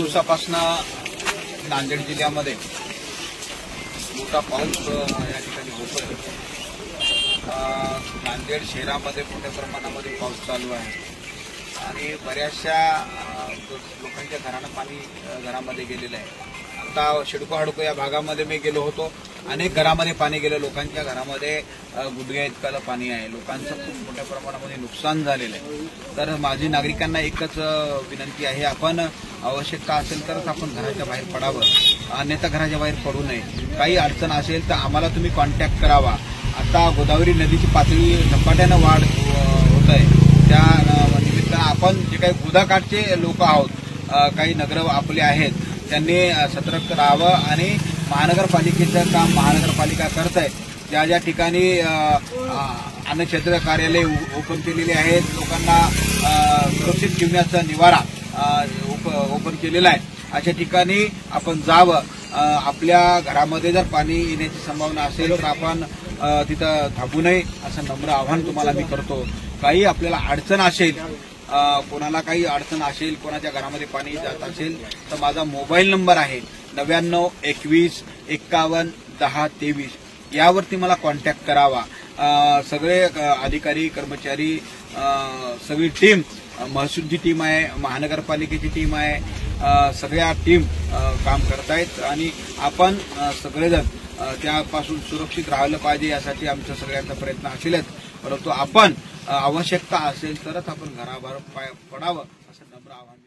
दिवसापासून नांदेड जिल्ह्यामध्ये मोठा पाऊस या ठिकाणी होतोय। नांदेड शहरामध्ये मोठ्या प्रमाणामध्ये पाऊस चालू आहे आणि बऱ्याचशा लोकांच्या घरांना पाणी घरामध्ये गेलेलं आहे। आता शिडको हाडको या भागामध्ये मी गेलो होतो, अनेक घरामध्ये पाणी गेलं, लोकांच्या घरामध्ये गुडघ्या इतकं पाणी आहे, लोकांचं खूप मोठ्या प्रमाणामध्ये नुकसान झालेलं आहे। तर माझी नागरिकांना एकच विनंती आहे, आपण आवश्यकता असेल तरच आपण घराच्या बाहेर पडावं, अन्यथा घराच्या बाहेर पडू नये। काही अडचण असेल तर आम्हाला तुम्ही कॉन्टॅक्ट करावा। आता गोदावरी नदीची पातळी झपाट्यानं वाढ होत आहे, त्या निमित्तानं आपण जे काही गोदाकाठचे लोक आहोत, काही नगर आपले आहेत, त्यांनी सतर्क राहावं आणि महानगरपालिकेचं काम महानगरपालिका करत आहे। ज्या ज्या ठिकाणी अन्न क्षेत्र कार्यालय ओपन केलेले आहेत, लोकांना सुरक्षित ठेवण्याचा निवारा ओपन केलेला आहे, अशा ठिकाणी आपण जावं। आपल्या घरामध्ये जर पाणी येण्याची संभावना असेल तर आपण तिथं थांबू नये असं नम्र आवाहन तुम्हाला मी करतो। काही आपल्याला अडचण असेल, कोणाला काही अडचण असेल, कोणाच्या घरामध्ये पाणी जात असेल तर माझा मोबाईल नंबर आहे 99 21 51 10 23, यावरती मला कॉन्टॅक्ट करावा। सगळे अधिकारी कर्मचारी, सगळी टीम, महसूलची टीम आहे, महानगरपालिकेची टीम आहे, सगळ्या टीम काम करतायत आणि आपण सगळेजण त्यापासून सुरक्षित राहिलं पाहिजे यासाठी आमचा सगळ्यांचा प्रयत्न असेलच। परंतु आपण आवश्यकता असेल तरच आपण घराबाहेर पडावं असं नम्र आवाहन